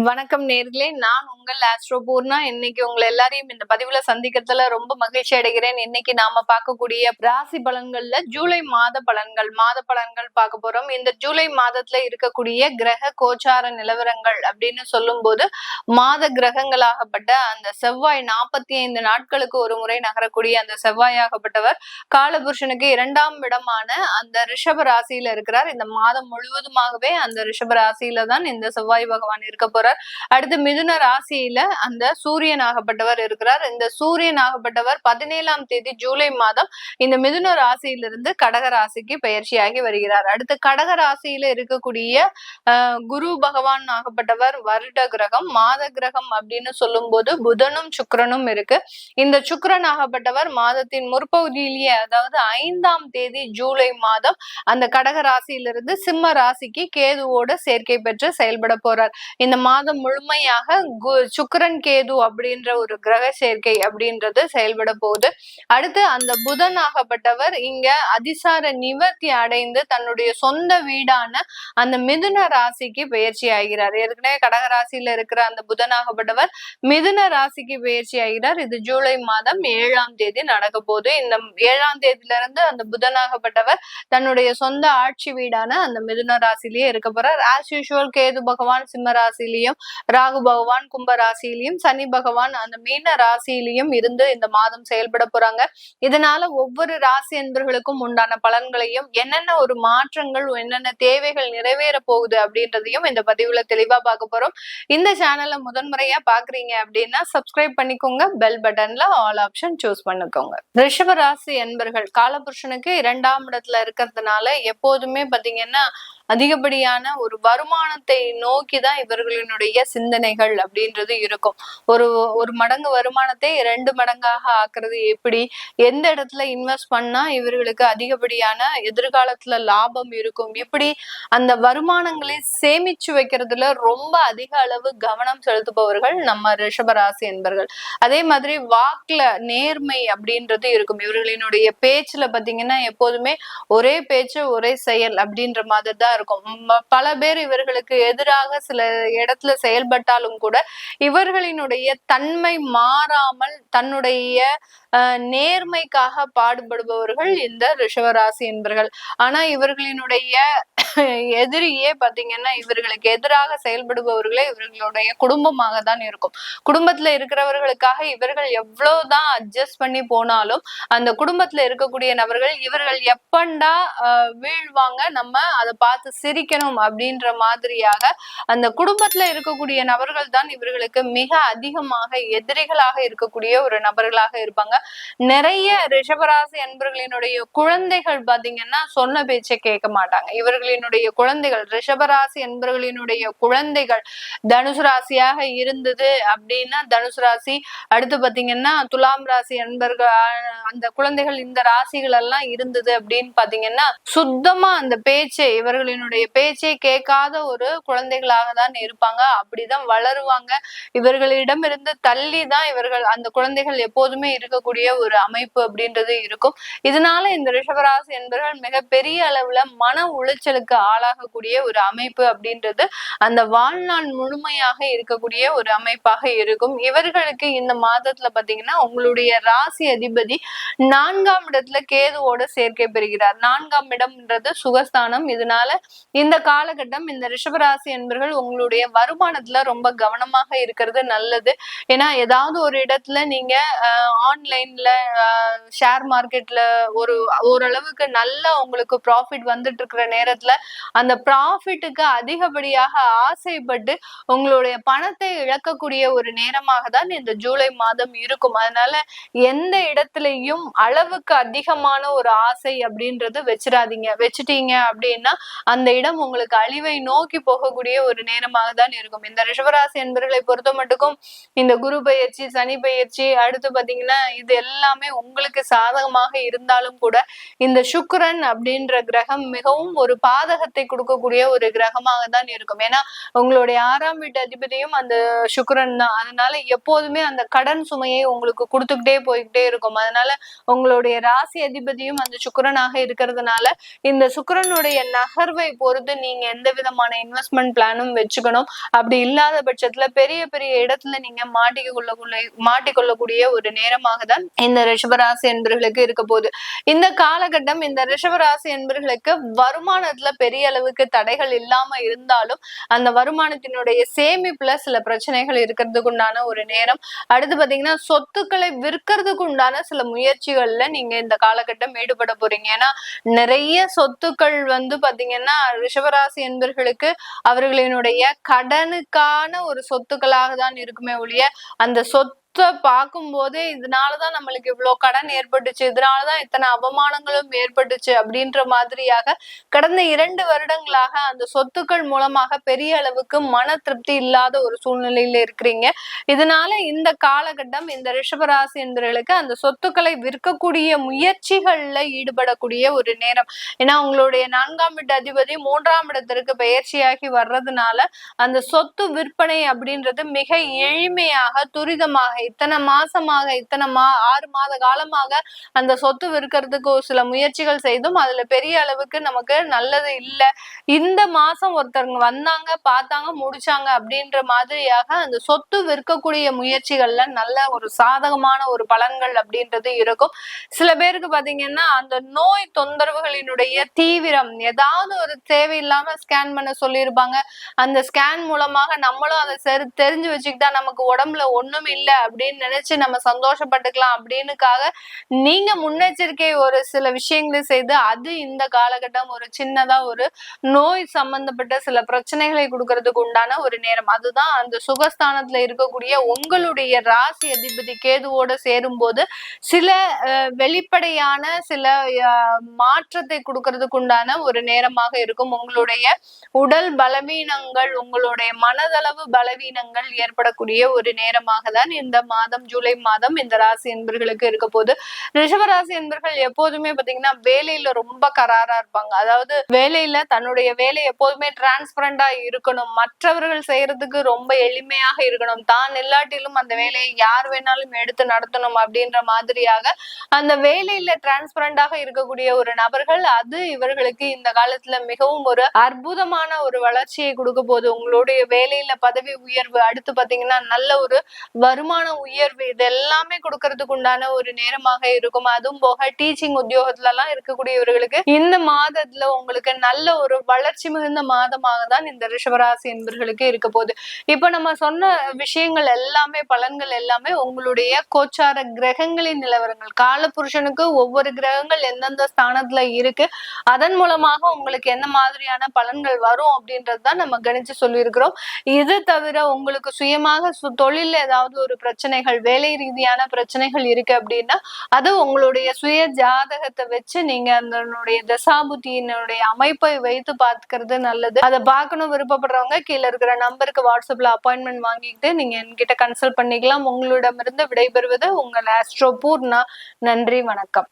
வணக்கம் நேர்களே, நான் உங்கள் ஆஸ்ட்ரோ பூர்ணா. இன்னைக்கு உங்களை எல்லாரையும் இந்த பதிவுல சந்திக்கிறதுல ரொம்ப மகிழ்ச்சி அடைகிறேன். இன்னைக்கு நாம பார்க்கக்கூடிய ராசி பலன்கள்ல ஜூலை மாத பலன்கள் பார்க்க போறோம். இந்த ஜூலை மாதத்துல இருக்கக்கூடிய கிரக கோச்சார நிலவரங்கள் அப்படின்னு சொல்லும் போது மாத கிரகங்களாகப்பட்ட அந்த செவ்வாய் 45 நாட்களுக்கு ஒரு முறை நகரக்கூடிய அந்த செவ்வாயாகப்பட்டவர் காலபுருஷனுக்கு 2ஆம் இடமான அந்த ரிஷப ராசியில இருக்கிறார். இந்த மாதம் முழுவதுமாகவே அந்த ரிஷப ராசியில தான் இந்த செவ்வாய் பகவான் இருக்க போறார். அடுத்து மிதுன ராசியில அந்த சூரியன் ஆகப்பட்டவர் இருக்கிறார். இந்த சூரியன் ஆகப்பட்டவர் 17ஆம் தேதி ஜூலை மாதம் இந்த மிதுன ராசியிலிருந்து கடக ராசிக்கு பயிற்சியாகி வருகிறார். அடுத்து கடக ராசியில இருக்கக்கூடிய குரு பகவான் ஆகப்பட்டவர் வருட கிரகம், மாத கிரகம் அப்படின்னு சொல்லும் போது புதனும் சுக்கிரனும் இருக்கு. இந்த சுக்கிரன் ஆகப்பட்டவர் மாதத்தின் முற்பகுதியிலேயே, அதாவது 5ஆம் தேதி ஜூலை மாதம் அந்த கடக ராசியிலிருந்து சிம்ம ராசிக்கு கேதுவோட சேர்க்கை பெற்று செயல்பட போறார். இந்த மாதம் முழுமையாக சுக்கிரன் கேது அப்படின்ற ஒரு கிரக சேர்க்கை அப்படின்றது செயல்பட போகுது. அடுத்து அந்த புதன் ஆகப்பட்டவர் இங்க அதிசார நிவர்த்தி அடைந்து தன்னுடைய சொந்த வீடான அந்த மிதுன ராசிக்கு பயிற்சி ஆகிறார். ஏற்கனவே கடக ராசியில இருக்கிற அந்த புதனாகப்பட்டவர் மிதுன ராசிக்கு பயிற்சி ஆகிறார். இது ஜூலை மாதம் 7ஆம் தேதி நடக்க போகுது. இந்த 7ஆம் தேதியில இருந்து அந்த புதனாகப்பட்டவர் தன்னுடைய சொந்த ஆட்சி வீடான அந்த மிதுன ராசிலேயே இருக்க போறார். ஆஸ் யூசுவல் கேது பகவான் சிம்ம ராசியிலையும், ராகு பகவான் கும்ப ராசியிலையும், சனி பகவான் அந்த மீன ராசியிலையும் இருந்து இந்த மாதம் செயல்பட போறாங்க. இதனால ஒவ்வொரு ராசி என்பர்களுக்கும் உண்டான பலன்களையும், என்னென்ன ஒரு மாற்றங்கள், என்னென்ன தேவைகள் நிறைவேற போகுது அப்படின்றதையும் இந்த பதிவுல தெளிவா பார்க்க போறோம். இந்த சேனலை முதன்முறையா பாக்குறீங்க அப்படின்னா சப்ஸ்கிரைப் பண்ணிக்கோங்க, பெல் பட்டன்ல ஆல் ஆப்ஷன் சூஸ் பண்ணிக்கோங்க. ரிஷப ராசி என்பர்கள் காலபுருஷனுக்கு 2ஆம் இடத்துல இருக்கிறதுனால எப்போதுமே பாத்தீங்கன்னா அதிகப்படியான ஒரு வருமானத்தை நோக்கிதான் இவர்களினுடைய சிந்தனைகள் அப்படின்றது இருக்கும். ஒரு மடங்கு வருமானத்தை 2 மடங்காக ஆக்குறது எப்படி, எந்த இடத்துல இன்வெஸ்ட் பண்ணா இவர்களுக்கு அதிகப்படியான எதிர்காலத்துல லாபம் இருக்கும், இப்படி அந்த வருமானங்களை சேமிச்சு வைக்கிறதுல ரொம்ப அதிக அளவு கவனம் செலுத்துபவர்கள் நம்ம ரிஷபராசி என்பர்கள். அதே மாதிரி வாக்குல நேர்மை அப்படின்றது இருக்கும். இவர்களினுடைய பேச்சுல பாத்தீங்கன்னா எப்போதுமே ஒரே பேச்சு ஒரே செயல் அப்படின்ற மாதிரி தான் இருக்கும். பல பேர் இவர்களுக்கு எதிராக சில இடத்துல செயல்பட்டாலும் கூட இவர்களினுடைய தன்மை மாறாமல் தன்னுடைய நேர்மைக்காக பாடுபடுபவர்கள் இந்த ரிஷபராசி என்பர்கள். ஆனா இவர்களினுடைய எதிரியே பாத்தீங்கன்னா இவர்களுக்கு எதிராக செயல்படுபவர்களே இவர்களுடைய குடும்பமாக தான் இருக்கும். குடும்பத்துல இருக்கிறவர்களுக்காக இவர்கள் எவ்வளவுதான் அட்ஜஸ்ட் பண்ணி போனாலும் அந்த குடும்பத்துல இருக்கக்கூடிய நபர்கள் இவர்கள் எப்பண்டா வீழ்வாங்க, நம்ம அதை பார்த்து சிரிக்கணும் அப்படின்ற மாதிரியாக அந்த குடும்பத்துல இருக்கக்கூடிய நபர்கள் தான் இவர்களுக்கு மிக அதிகமாக எதிரிகளாக இருக்கக்கூடிய ஒரு நபர்களாக இருப்பாங்க. நிறைய ரிஷபராசி அன்பர்களினுடைய குழந்தைகள் பாத்தீங்கன்னா சொன்ன பேச்சை கேட்க மாட்டாங்க. இவர்களினுடைய குழந்தைகள், ரிஷபராசி என்பவர்களினுடைய குழந்தைகள் தனுசு ராசியாக இருந்தது அப்படின்னா தனுசு ராசி, அடுத்து பாத்தீங்கன்னா துலாம் ராசி என்பர்கள் அந்த குழந்தைகள் இந்த ராசிகள் எல்லாம் இருந்தது அப்படின்னு பாத்தீங்கன்னா சுத்தமா அந்த பேச்சை, இவர்களினுடைய பேச்சை கேட்காத ஒரு குழந்தைகளாக தான் இருப்பாங்க. அப்படிதான் வளருவாங்க. இவர்களிடம் இருந்து தள்ளி தான் இவர்கள் அந்த குழந்தைகள் எப்போதுமே இருக்கக்கூடிய ஒரு அமைப்பு அப்படின்றது இருக்கும். இதனால இந்த ரிஷபராசி என்பவர்கள் மிகப்பெரிய அளவுல மன உளைச்சலுக்கு ஆளாகக்கூடிய ஒரு அமைப்பு அப்படின்றது அந்த வாழ்நாள் முழுமையாக இருக்கக்கூடிய ஒரு அமைப்பாக இருக்கும். இவர்களுக்கு இந்த மாதத்துல பாத்தீங்கன்னா உங்களுடைய ராசி அதிபதி 4ஆம் இடத்துல கேதுவோட சேர்க்கை பெறுகிறார். 4ஆம் இடம்ன்றது சுகஸ்தானம். இதனால இந்த காலகட்டம் இந்த ரிஷபராசி என்பர்கள் உங்களுடைய வருமானத்துல ரொம்ப கவனமாக இருக்கிறது நல்லது. ஏன்னா ஏதாவது ஒரு இடத்துல நீங்க ஆன்லைன்ல ஷேர் மார்க்கெட்ல ஓரளவுக்கு நல்லா உங்களுக்கு ப்ராஃபிட் வந்துட்டு இருக்கிற நேரத்துல அந்த ப்ராஃபிட்டுக்கு அதிகப்படியாக ஆசைப்பட்டு உங்களுடைய பணத்தை இழக்கக்கூடிய ஒரு நேரமாக தான் இந்த ஜூலை மாதம் இருக்கும். அதனால எந்த இடத்துலயும் அளவுக்கு அதிகமான ஒரு ஆசை அப்படின்றது வச்சுட்டீங்க அப்படின்னா அந்த இடம் உங்களுக்கு அழிவை நோக்கி போகக்கூடிய ஒரு நேரமாக தான் இருக்கும். இந்த ரிஷபராசி என்பவர்களை பொறுத்த மட்டுக்கும் இந்த குரு பயிற்சி, சனி பயிற்சி, அடுத்து பாத்தீங்கன்னா இது எல்லாமே உங்களுக்கு சாதகமாக இருந்தாலும் கூட இந்த சுக்கிரன் அப்படின்ற கிரகம் மிகவும் ஒரு பாதகத்தை கொடுக்கக்கூடிய ஒரு கிரகமாக தான் இருக்கும். ஏன்னா உங்களுடைய 6ஆம் வீட்டு அதிபதியும் அந்த சுக்கிரன் தான். அதனால எப்போதுமே அந்த கடன் சுமையை உங்களுக்கு கொடுத்துக்கிட்டே போய்கிட்டே இருக்கும். அதனால உங்களுடைய ராசி அதிபதியும் அந்த சுக்கிரனாக இருக்கிறதுனால இந்த சுக்கிரனுடைய நகர்வை சூழலை பொறுத்து நீங்க எந்த விதமான இன்வெஸ்ட்மெண்ட் பிளானும் வச்சுக்கணும். அப்படி இல்லாத பட்சத்துல பெரிய பெரிய இடத்துல நீங்க மாட்டிக்கொள்ளக்கூடிய ஒரு நேரமாக தான் இந்த ரிஷபராசி என்பர்களுக்கு இருக்க போகுது. இந்த காலகட்டம் இந்த ரிஷபராசி என்பர்களுக்கு வருமானத்துல பெரிய அளவுக்கு தடைகள் இல்லாம இருந்தாலும் அந்த வருமானத்தினுடைய சேமிப்புல சில பிரச்சனைகள் இருக்கிறதுக்கு உண்டான ஒரு நேரம். அடுத்து பாத்தீங்கன்னா சொத்துக்களை விற்கிறதுக்கு உண்டான சில முயற்சிகள்ல நீங்க இந்த காலகட்டம் ஈடுபட போறீங்க. ஏன்னா நிறைய சொத்துக்கள் பாத்தீங்கன்னா ரிஷபராசி என்பர்களுக்கு அவர்களினுடைய கடனுக்கான ஒரு சொத்துக்களாக தான் இருக்குமே ஒழிய அந்த சொத்து பார்க்கும் போதே இதனாலதான் நம்மளுக்கு இவ்வளவு கடன் ஏற்பட்டுச்சு, இதனாலதான் இத்தனை அவமானங்களும் ஏற்பட்டுச்சு அப்படின்ற மாதிரியாக கடந்த 2 வருடங்களாக அந்த சொத்துக்கள் மூலமாக பெரிய அளவுக்கு மன திருப்தி இல்லாத ஒரு சூழ்நிலையில இருக்கிறீங்க. இதனால இந்த காலகட்டம் இந்த ரிஷபராசி என்பவர்களுக்கு அந்த சொத்துக்களை விற்கக்கூடிய முயற்சிகள்ல ஈடுபடக்கூடிய ஒரு நேரம். ஏன்னா உங்களுடைய 4ஆம் வீட்டு அதிபதி 3ஆம் இடத்திற்கு பயிற்சியாகி வர்றதுனால அந்த சொத்து விற்பனை அப்படின்றது மிக எளிமையாக துரிதமாக இத்தனை மாசமாக 6 மாத காலமாக அந்த சொத்து விற்கிறதுக்கு சில முயற்சிகள் செய்தும் அதுல பெரிய அளவுக்கு நமக்கு நல்லது இல்லை. இந்த மாசம் ஒருத்தவங்க வந்தாங்க, பார்த்தாங்க, முடிச்சாங்க அப்படின்ற மாதிரியாக அந்த சொத்து விற்கக்கூடிய முயற்சிகள்ல நல்ல ஒரு சாதகமான ஒரு பலன்கள் அப்படின்றது இருக்கும். சில பேருக்கு பாத்தீங்கன்னா அந்த நோய் தொந்தரவுகளினுடைய தீவிரம் ஏதாவது ஒரு தேவையில்லாம ஸ்கேன் பண்ண சொல்லியிருப்பாங்க. அந்த ஸ்கேன் மூலமாக நம்மளும் அதை தெரிஞ்சு வச்சுக்கிட்டா நமக்கு உடம்புல ஒண்ணும் இல்லை அப்படின்னு நினைச்சு நம்ம சந்தோஷப்பட்டுக்கலாம் அப்படின்னுக்காக நீங்க முன்னெச்சரிக்கை ஒரு சில விஷயங்களை செய்து அது இந்த காலகட்டம் ஒரு சின்னதா ஒரு நோய் சம்பந்தப்பட்ட சில பிரச்சனைகளை கொடுக்கறதுக்கு உண்டான ஒரு நேரம். அதுதான் அந்த சுகஸ்தானத்துல இருக்கக்கூடிய உங்களுடைய ராசி அதிபதி கேதுவோட சேரும் போது சில வெளிப்படையான சில மாற்றத்தை கொடுக்கறதுக்கு உண்டான ஒரு நேரமாக இருக்கும். உங்களுடைய உடல் பலவீனங்கள், உங்களுடைய மனதளவு பலவீனங்கள் ஏற்படக்கூடிய ஒரு நேரமாக தான் இந்த மாதம் ஜூலை மாதம் இந்த ராசி என்பர்களுக்கு இருக்க போது. ரிஷபராசி என்பர்கள் எப்போதுமே பாத்தீங்கன்னா வேலையில ரொம்ப கராரா இருப்பாங்க. அதாவது வேலையில தன்னுடைய வேலை எப்போதுமே டிரான்ஸ்பரண்டா இருக்கணும், மற்றவர்கள் செய்யறதுக்கு ரொம்ப எளிமையாக இருக்கணும், தான் இல்லாட்டிலும் அந்த வேலையை யார் வேணாலும் எடுத்து நடத்தணும் அப்படின்ற மாதிரியாக அந்த வேலையில டிரான்ஸ்பரண்டாக இருக்கக்கூடிய ஒரு நபர்கள். அது இவர்களுக்கு இந்த காலத்துல மிகவும் ஒரு அற்புதமான ஒரு வளர்ச்சியை கொடுக்க போது. உங்களுடைய வேலையில பதவி உயர்வு, அடுத்து பாத்தீங்கன்னா நல்ல ஒரு வருமான உயர்வு, இது எல்லாமே கொடுக்கறதுக்கு உண்டான ஒரு நேரமாக இருக்கும். அதுவும் போக டீச்சிங் உத்தியோகத்துல எல்லாம் இருக்கக்கூடியவர்களுக்கு இந்த மாதத்துல உங்களுக்கு நல்ல ஒரு வளர்ச்சி மிகுந்த மாதமாக தான் இந்த ரிஷபராசி என்பர்களுக்கு இருக்க போகுது. இப்ப நம்ம சொன்ன விஷயங்கள் எல்லாமே பலன்கள் எல்லாமே உங்களுடைய கோச்சார கிரகங்களின் நிலவரங்கள். காலபுருஷனுக்கு ஒவ்வொரு கிரகங்கள் எந்தெந்த ஸ்தானத்துல இருக்கு, அதன் மூலமாக உங்களுக்கு என்ன மாதிரியான பலன்கள் வரும் அப்படின்றதுதான் நம்ம கணிச்சு சொல்லியிருக்கிறோம். இது தவிர உங்களுக்கு சுயமாக தொழில ஏதாவது ஒரு பிரச்சனைகள், வேலை ரீதியான பிரச்சனைகள் இருக்கு அப்படின்னா அது உங்களுடைய சுய ஜாதகத்தை வச்சு நீங்க அதனுடைய தசாபுத்தியினுடைய அமைப்பை வைத்து பார்க்கிறது நல்லது. அதை பார்க்கணும் விருப்பப்படுறவங்க கீழே இருக்கிற நம்பருக்கு வாட்ஸ்அப்ல அப்பாயின்மெண்ட் வாங்கிட்டு நீங்க என்கிட்ட கன்சல்ட் பண்ணிக்கலாம். உங்களிடமிருந்து விடைபெறுவது உங்கள் ஆஸ்ட்ரோ பூர்ணா. நன்றி, வணக்கம்.